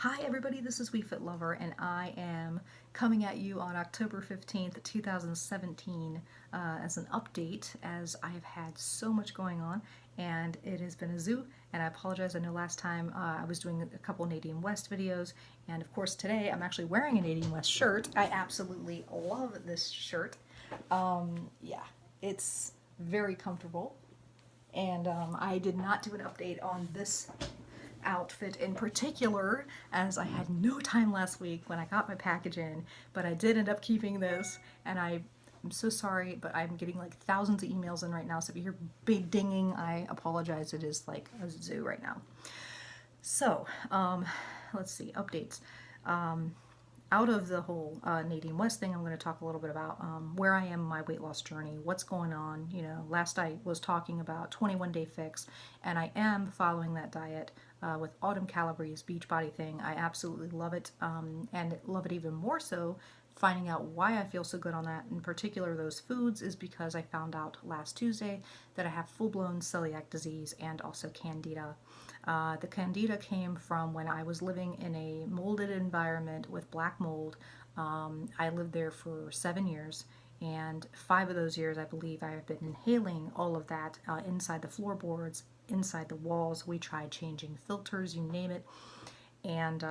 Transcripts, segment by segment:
Hi everybody, this is WeFit and I am coming at you on October 15th, 2017 as an update as I've had so much going on and it has been a zoo, and I apologize. I know last time I was doing a couple Nadine West videos, and of course today I'm actually wearing a Nadine West shirt. I absolutely love this shirt. Yeah, it's very comfortable, and I did not do an update on this outfit in particular, as I had no time last week when I got my package in, but I did end up keeping this, and I'm so sorry, but I'm getting like thousands of emails in right now, so if you hear big dinging, I apologize. It is like a zoo right now. So, let's see, updates. Out of the whole Nadine West thing, I'm going to talk a little bit about where I am in my weight loss journey, what's going on. You know, last I was talking about 21 Day Fix, and I am following that diet with Autumn Calabrese's Beachbody thing. I absolutely love it, and love it even more so. Finding out why I feel so good on that, in particular those foods, is because I found out last Tuesday that I have full blown celiac disease and also candida. The candida came from when I was living in a molded environment with black mold. I lived there for 7 years, and 5 of those years, I believe, I have been inhaling all of that inside the floorboards, inside the walls. We tried changing filters, you name it, and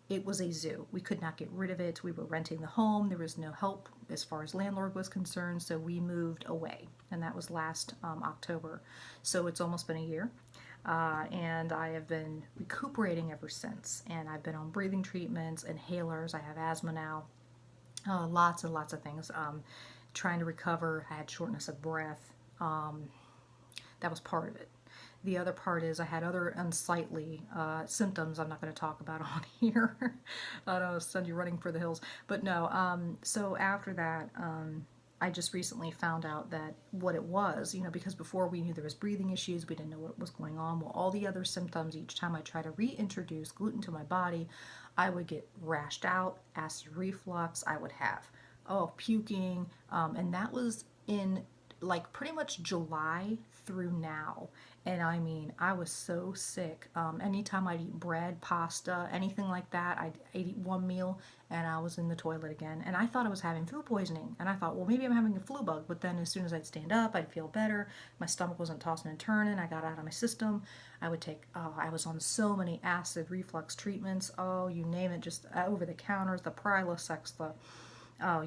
it was a zoo. We could not get rid of it. We were renting the home. There was no help as far as landlord was concerned, so we moved away, and that was last October. So it's almost been a year. And I have been recuperating ever since. And I've been on breathing treatments, inhalers. I have asthma now. Lots and lots of things. Trying to recover. I had shortness of breath. That was part of it. The other part is I had other unsightly symptoms I'm not going to talk about on here. I don't know, send you running for the hills. But no, so after that, I just recently found out that what it was, you know, because before we knew there was breathing issues, we didn't know what was going on. Well, all the other symptoms, each time I try to reintroduce gluten to my body, I would get rashed out, acid reflux, I would have, puking, and that was in like pretty much July through now. And I mean, I was so sick. Anytime I'd eat bread, pasta, anything like that, I'd eat one meal and I was in the toilet again. And I thought I was having food poisoning. And I thought, well, maybe I'm having a flu bug. But then as soon as I'd stand up, I'd feel better. My stomach wasn't tossing and turning. I got out of my system. I would take, I was on so many acid reflux treatments. Oh, you name it, just over the counters, the Prilosec,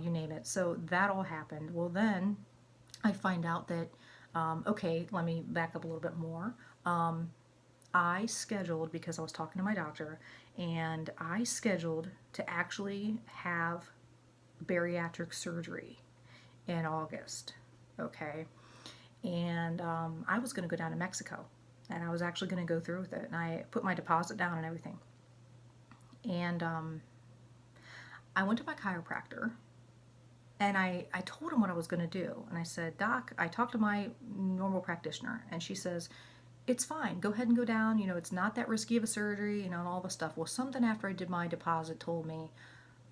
you name it. So that all happened. Well, then I find out that, okay, let me back up a little bit more. I scheduled, because I was talking to my doctor, and I scheduled to actually have bariatric surgery in August. Okay. And I was going to go down to Mexico, and I was actually going to go through with it. And I put my deposit down and everything. And I went to my chiropractor, and I told him what I was going to do. And I said, Doc, I talked to my normal practitioner, and she says, it's fine. Go ahead and go down. You know, it's not that risky of a surgery, you know, and all the stuff. Well, something after I did my deposit told me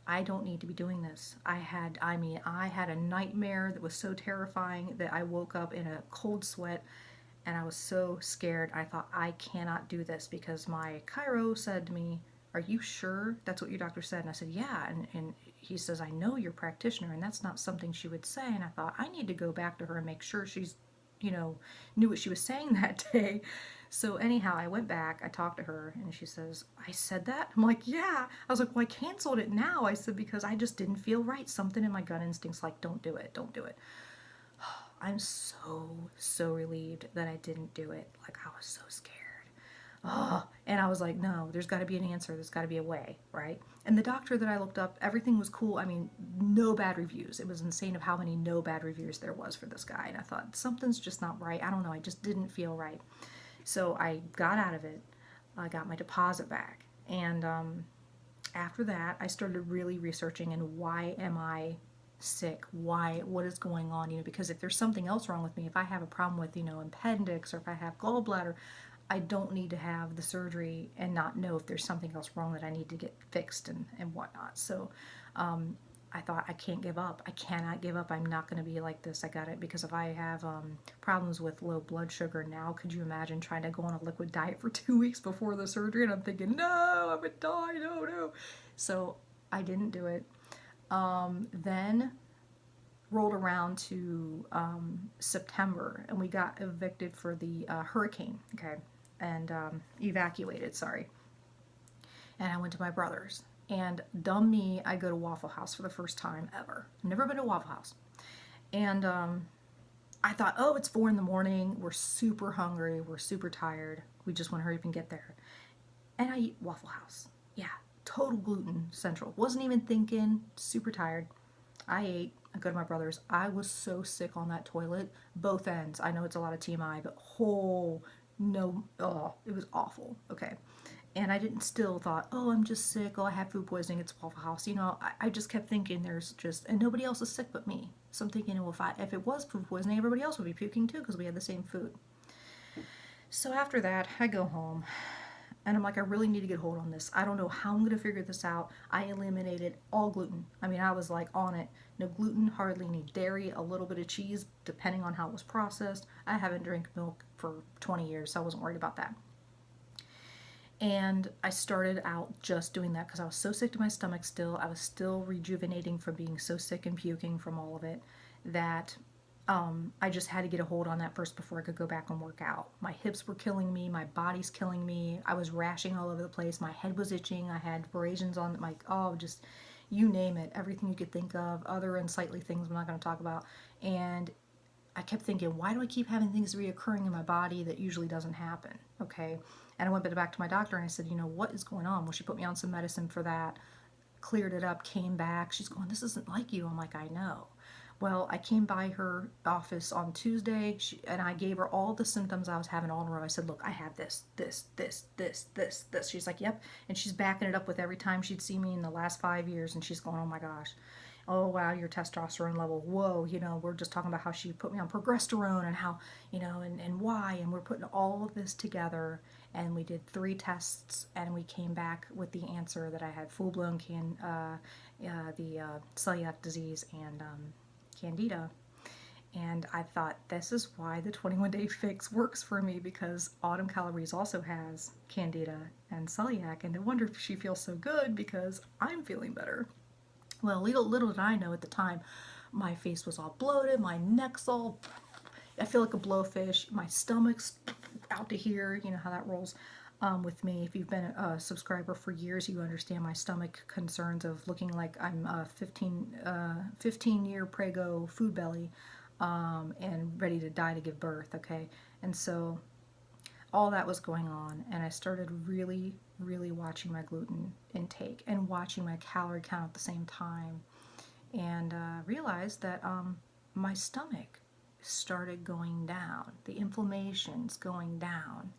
I don't need to be doing this. I had a nightmare that was so terrifying that I woke up in a cold sweat, and I was so scared. I thought, I cannot do this, because my chiro said to me, are you sure that's what your doctor said? And I said, yeah. And he says, I know your practitioner, and that's not something she would say. And I thought, I need to go back to her and make sure she's, you know, knew what she was saying that day. So anyhow, I went back, I talked to her, and she says, I said that? I'm like, yeah. I was like, well, I canceled it now. I said, because I just didn't feel right. Something in my gut instincts like, don't do it, don't do it. I'm so relieved that I didn't do it. Like, I was so scared. Oh, and I was like, no, there's got to be an answer. There's got to be a way, right? And the doctor that I looked up, everything was cool. I mean, no bad reviews. It was insane of how many no bad reviews there was for this guy. And I thought, something's just not right. I don't know. I just didn't feel right. So I got out of it. I got my deposit back. And after that, I started really researching, and why am I sick? What is going on? You know, because if there's something else wrong with me, if I have a problem with, you know, appendix, or if I have gallbladder, I don't need to have the surgery and not know if there's something else wrong that I need to get fixed and whatnot. So I thought, I can't give up. I cannot give up. I'm not going to be like this. I got it. Because if I have problems with low blood sugar now, could you imagine trying to go on a liquid diet for 2 weeks before the surgery? And I'm thinking, no, I'm going to die. No, no. So I didn't do it. Then rolled around to September, and we got evicted for the hurricane, okay, and evacuated, sorry. And I went to my brother's. And dumb me, I go to Waffle House for the first time ever. Never been to Waffle House. And I thought, oh, it's 4 in the morning. We're super hungry. We're super tired. We just want to hurry up and get there. And I eat Waffle House. Yeah, total gluten central. Wasn't even thinking, super tired. I ate. I go to my brother's. I was so sick on that toilet, both ends. I know it's a lot of TMI, but no, oh, it was awful. Okay. And I didn't still thought, oh, I'm just sick. Oh, I have food poisoning. It's Waffle House. You know, I just kept thinking there's just, and nobody else is sick but me. So I'm thinking, well, if it was food poisoning, everybody else would be puking too because we had the same food. So after that, I go home. And I'm like, I really need to get hold on this. I don't know how I'm going to figure this out. I eliminated all gluten. I mean, I was like on it. No gluten, hardly any dairy, a little bit of cheese, depending on how it was processed. I haven't drank milk for 20 years, so I wasn't worried about that. And I started out just doing that because I was so sick to my stomach still. I was still rejuvenating from being so sick and puking from all of it that I just had to get a hold on that first before I could go back and work out. My hips were killing me. My body's killing me. I was rashing all over the place. My head was itching. I had abrasions on my, oh, just you name it. Everything you could think of. Other unsightly things I'm not going to talk about. And I kept thinking, why do I keep having things reoccurring in my body that usually doesn't happen? Okay. And I went back to my doctor and I said, what is going on? Well, she put me on some medicine for that, cleared it up, came back. She's going, this isn't like you. I'm like, I know. Well, I came by her office on Tuesday and I gave her all the symptoms I was having all in a row. I said, look, I have this, this, this, this, this, this. She's like, yep. And she's backing it up with every time she'd see me in the last 5 years. And she's going, oh my gosh. Oh wow, your testosterone level, whoa, we're just talking about how she put me on progesterone and how, and why, and we're putting all of this together, and we did 3 tests, and we came back with the answer that I had full-blown celiac disease and candida. And I thought, this is why the 21-day fix works for me, because Autumn Calories also has candida and celiac, and no wonder she feels so good because I'm feeling better. Well, little did I know at the time, my face was all bloated, my neck's all, I feel like a blowfish, my stomach's out to here, you know how that rolls with me. If you've been a subscriber for years, you understand my stomach concerns of looking like I'm a 15-year prego food belly and ready to die to give birth, okay? And so all that was going on, and I started really watching my gluten intake and watching my calorie count at the same time, and realized that my stomach started going down, the inflammation's going down,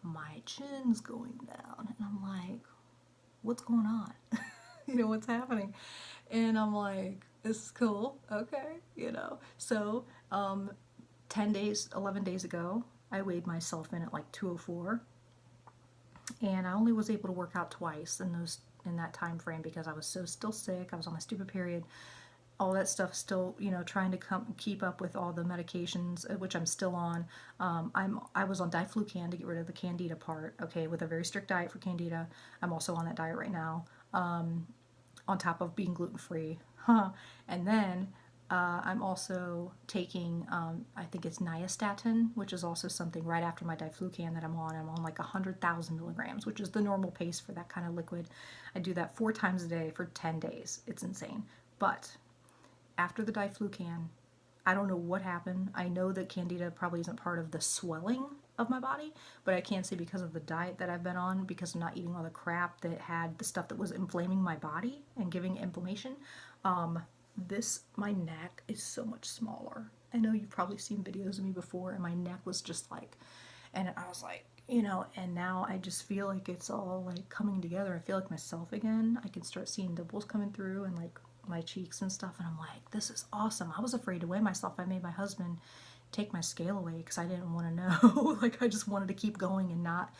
my chin's going down, and I'm like, what's going on? What's happening? And I'm like, this is cool, okay, so 11 days ago, I weighed myself in at like 204, and I only was able to work out twice in that time frame because I was still sick. I was on my stupid period, all that stuff. Still, trying to keep up with all the medications, which I'm still on. I was on diflucan to get rid of the candida part. Okay, with a very strict diet for candida. I'm also on that diet right now. On top of being gluten free, and then I'm also taking, I think it's nystatin, which is also something right after my diflucan that I'm on. I'm on like 100,000 milligrams, which is the normal pace for that kind of liquid. I do that 4 times a day for 10 days. It's insane. But after the diflucan, I don't know what happened. I know that candida probably isn't part of the swelling of my body, but I can't say because of the diet that I've been on, because I'm not eating all the crap that had the stuff that was inflaming my body and giving inflammation. My neck is so much smaller. I know you've probably seen videos of me before, and my neck was just like, and I was like, and now I just feel like it's all like coming together. I feel like myself again. I can start seeing dimples coming through and like my cheeks and stuff, and I'm like, this is awesome. I was afraid to weigh myself. I made my husband take my scale away because I didn't want to know. Like, I just wanted to keep going and not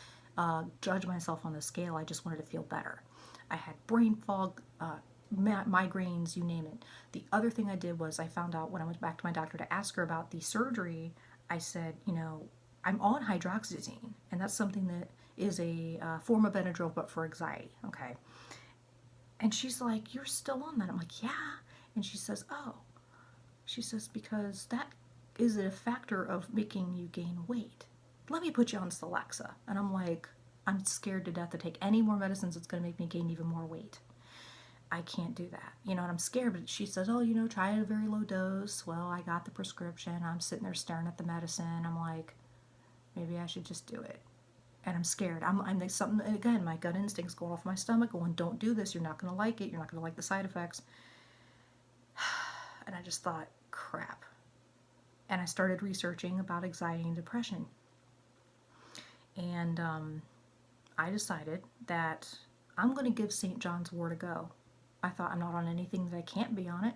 judge myself on the scale. I just wanted to feel better. I had brain fog, migraines, you name it. The other thing I did was I found out when I went back to my doctor to ask her about the surgery, I said, you know, I'm on hydroxyzine, and that's something that is a form of Benadryl, but for anxiety, okay? And she's like, you're still on that? I'm like, yeah. And she says, oh. She says, because that is a factor of making you gain weight. Let me put you on Celexa. And I'm like, I'm scared to death to take any more medicines that's going to make me gain even more weight. I can't do that. You know, and I'm scared, but she says, oh, you know, try a very low dose. Well, I got the prescription. I'm sitting there staring at the medicine. I'm like, maybe I should just do it. And I'm scared. I'm like, something, again, my gut instincts go off my stomach going, don't do this. You're not going to like it. You're not going to like the side effects. And I just thought, crap. And I started researching about anxiety and depression. And I decided that I'm going to give St. John's Wort a go. I thought, I'm not on anything that I can't be on it.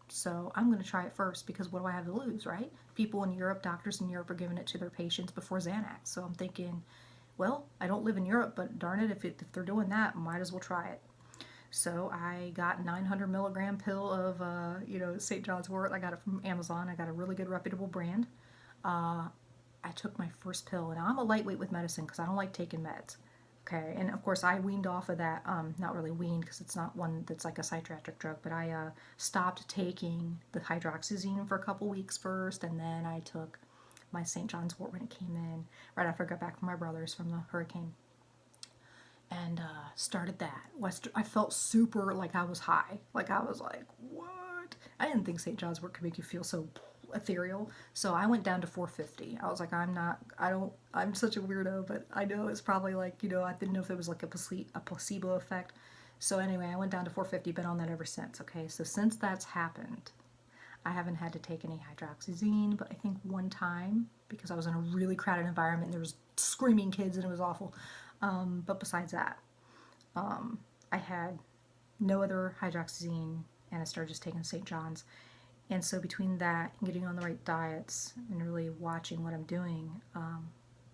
So I'm going to try it first, because what do I have to lose, right? People in Europe, doctors in Europe are giving it to their patients before Xanax. So I'm thinking, well, I don't live in Europe, but darn it, if they're doing that, might as well try it. So I got a 900 milligram pill of, St. John's Wort. I got it from Amazon. I got a really good, reputable brand. I took my first pill, and I'm a lightweight with medicine because I don't like taking meds. Okay, and of course I weaned off of that, not really weaned because it's not one that's like a psychiatric drug, but I stopped taking the hydroxyzine for a couple weeks first, and then I took my St. John's Wort when it came in, right after I got back from my brother's from the hurricane. And started that. I felt super like I was high. Like I was like, what? I didn't think St. John's Wort could make you feel so ethereal. So I went down to 450. I was like, I'm such a weirdo, but I know it's probably like, I didn't know if it was like a placebo effect. So anyway, I went down to 450, been on that ever since. Okay, so since that's happened, I haven't had to take any hydroxyzine, but I think one time, because I was in a really crowded environment and there was screaming kids and it was awful. But besides that, I had no other hydroxyzine, and I started just taking St. John's. And so between that and getting on the right diets and really watching what I'm doing,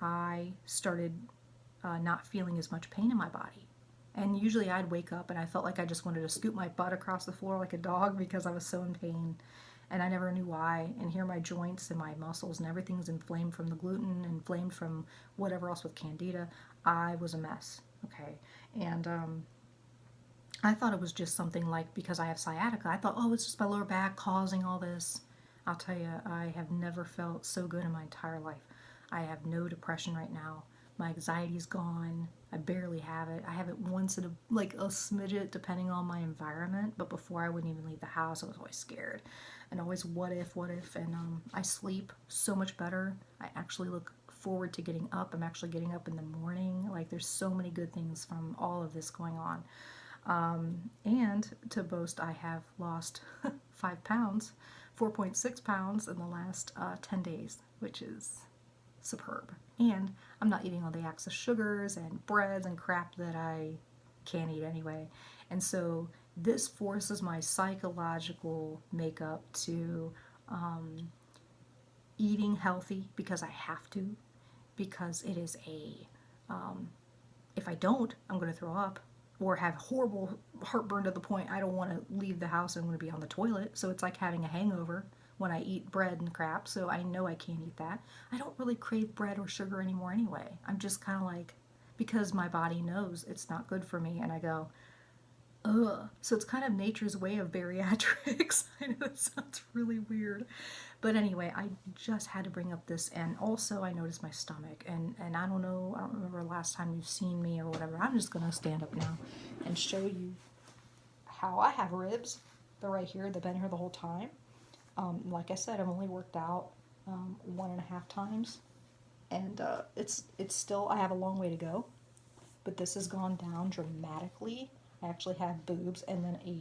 I started not feeling as much pain in my body. And usually I'd wake up and I felt like I just wanted to scoop my butt across the floor like a dog because I was so in pain. And I never knew why. And here my joints and my muscles and everything's inflamed from the gluten, inflamed from whatever else with candida. I was a mess. Okay. And I thought it was just something like, because I have sciatica, I thought, oh, it's just my lower back causing all this. I'll tell you, I have never felt so good in my entire life. I have no depression right now. My anxiety's gone. I barely have it. I have it once in a smidget depending on my environment, but before I wouldn't even leave the house. I was always scared and always what if, and I sleep so much better. I actually look forward to getting up. I'm actually getting up in the morning. Like, there's so many good things from all of this going on. And to boast, I have lost 5 pounds, 4.6 pounds in the last 10 days, which is superb. And I'm not eating all the excess sugars and breads and crap that I can't eat anyway. And so this forces my psychological makeup to eating healthy because I have to, because it is if I don't, I'm going to throw up or have horrible heartburn to the point I don't want to leave the house and I'm going to be on the toilet. So it's like having a hangover when I eat bread and crap, so I know I can't eat that. I don't really crave bread or sugar anymore anyway. I'm just kind of like, because my body knows it's not good for me, and I go, ugh. So it's kind of nature's way of bariatrics. I know that sounds really weird. But anyway, I just had to bring up this, and also I noticed my stomach, and I don't know, I don't remember last time you've seen me or whatever. I'm just going to stand up now and show you how I have ribs. They're right here. They've been here the whole time. Like I said, I've only worked out 1.5 times, and it's still, I have a long way to go, but this has gone down dramatically. I actually have boobs and then a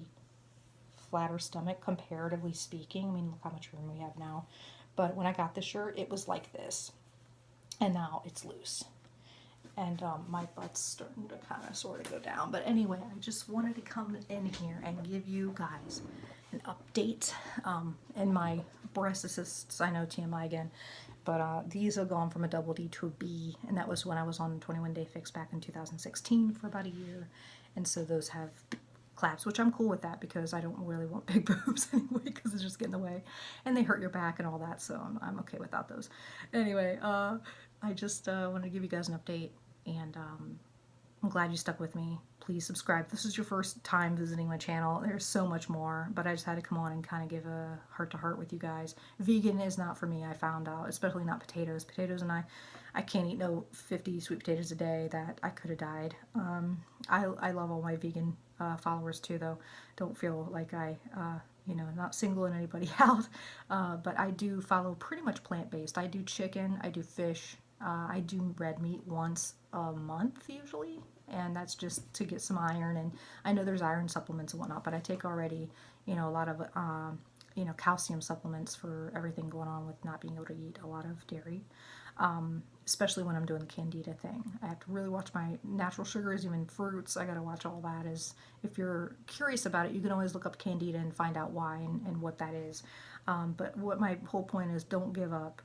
flatter stomach, comparatively speaking. I mean, look how much room we have now. But when I got this shirt, it was like this, and now it's loose. And my butt's starting to kind of sort of go down. But anyway, I just wanted to come in here and give you guys an update. And my breast assists, I know TMI again, but these have gone from a double D to a B, and that was when I was on 21 Day Fix back in 2016 for about a year. And so those have claps, which I'm cool with that because I don't really want big boobs anyway because it's just getting in the way and they hurt your back and all that, so I'm okay without those. Anyway, I just wanted to give you guys an update, and I'm glad you stuck with me. Please subscribe. If this is your first time visiting my channel, there's so much more, but I just had to come on and kind of give a heart-to-heart with you guys. Vegan is not for me, I found out, especially not potatoes. Potatoes, and I can't eat no 50 sweet potatoes a day. That I could have died. I love all my vegan followers too, though. Don't feel like not singling anybody out, but I do follow pretty much plant-based. I do chicken, I do fish, I do red meat once a month usually, and that's just to get some iron. And I know there's iron supplements and whatnot, but I take already, a lot of, calcium supplements for everything going on with not being able to eat a lot of dairy, especially when I'm doing the candida thing. I have to really watch my natural sugars, even fruits. I got to watch all that. If you're curious about it, you can always look up candida and find out why and what that is. But what my whole point is, don't give up.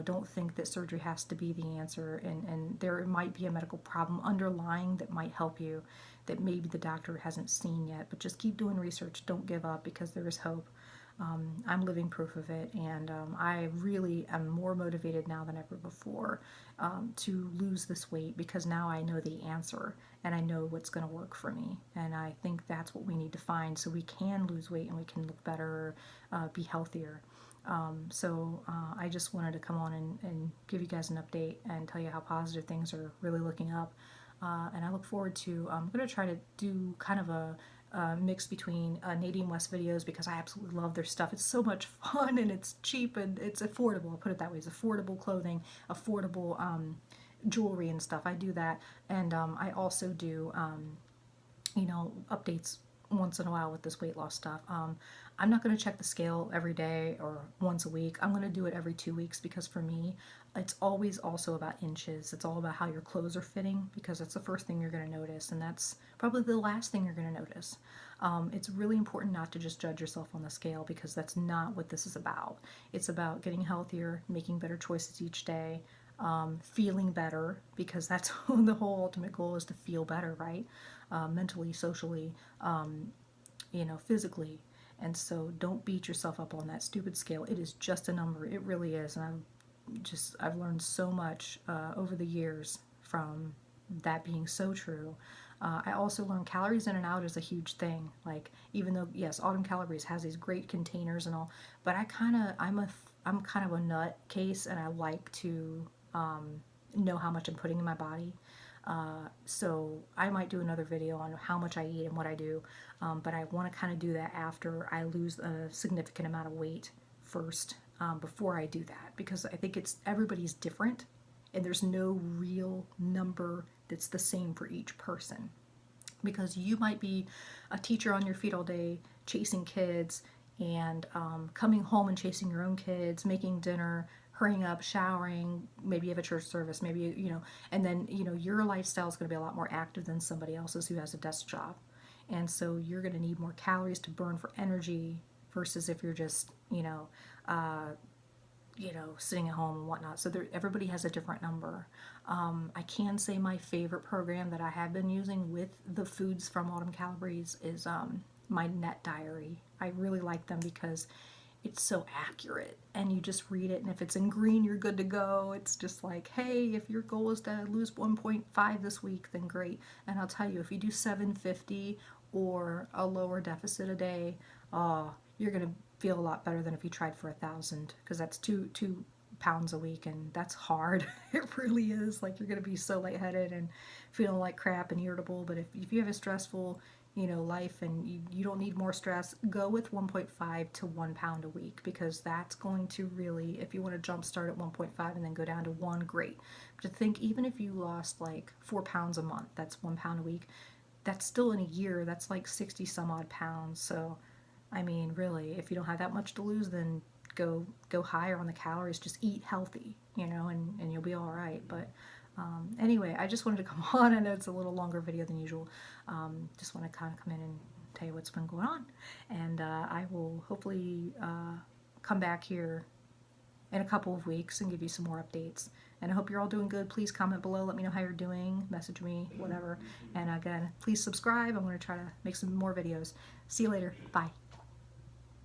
Don't think that surgery has to be the answer, and there might be a medical problem underlying that might help you that maybe the doctor hasn't seen yet, but just keep doing research. Don't give up because there is hope. I'm living proof of it, and I really am more motivated now than ever before to lose this weight because now I know the answer and I know what's going to work for me, and I think that's what we need to find so we can lose weight and we can look better, be healthier. I just wanted to come on and give you guys an update and tell you how positive things are really looking up. And I look forward to, I'm going to try to do kind of a mix between Nadine West videos because I absolutely love their stuff. It's so much fun and it's cheap and it's affordable. I'll put it that way. It's affordable clothing, affordable jewelry and stuff. I do that. And I also do, updates once in a while with this weight loss stuff. I'm not going to check the scale every day or once a week. I'm going to do it every 2 weeks because for me, it's always also about inches. It's all about how your clothes are fitting because that's the first thing you're going to notice, and that's probably the last thing you're going to notice. It's really important not to just judge yourself on the scale because that's not what this is about. It's about getting healthier, making better choices each day, feeling better because that's the whole ultimate goal is to feel better, right? Mentally, socially, physically. And so don't beat yourself up on that stupid scale. It is just a number. It really is. And I've learned so much over the years from that being so true. I also learned calories in and out is a huge thing. Like, even though, yes, Autumn Calories has these great containers and all, but I'm kind of a nut case, and I like to know how much I'm putting in my body. So I might do another video on how much I eat and what I do, but I want to kind of do that after I lose a significant amount of weight first, before I do that, because I think everybody's different and there's no real number that's the same for each person. Because you might be a teacher on your feet all day chasing kids and coming home and chasing your own kids, making dinner, hurrying up, showering, maybe you have a church service, maybe, and then, your lifestyle is going to be a lot more active than somebody else's who has a desk job. And so you're going to need more calories to burn for energy versus if you're just, sitting at home and whatnot. So everybody has a different number. I can say my favorite program that I have been using with the foods from Autumn Calories is my Net Diary. I really like them because it's so accurate, and you just read it, and if it's in green, you're good to go. It's just like, hey, if your goal is to lose 1.5 this week, then great. And I'll tell you, if you do 750 or a lower deficit a day, you're going to feel a lot better than if you tried for 1,000, because that's two pounds a week, and that's hard. It really is. Like, you're going to be so lightheaded and feeling like crap and irritable. But if you have a stressful life and you don't need more stress, go with 1.5 to 1 pound a week, because that's going to really, if you want to jump start at 1.5 and then go down to 1, great. But to think, even if you lost like 4 pounds a month, that's 1 pound a week, that's still in a year, that's like 60 some odd pounds. So I mean, really, if you don't have that much to lose, then go higher on the calories. Just eat healthy, and you'll be all right. But anyway, I just wanted to come on. I know it's a little longer video than usual. Just want to kind of come in and tell you what's been going on. And I will hopefully come back here in a couple of weeks and give you some more updates. And I hope you're all doing good. Please comment below. Let me know how you're doing. Message me, whatever. And again, please subscribe. I'm going to try to make some more videos. See you later. Bye.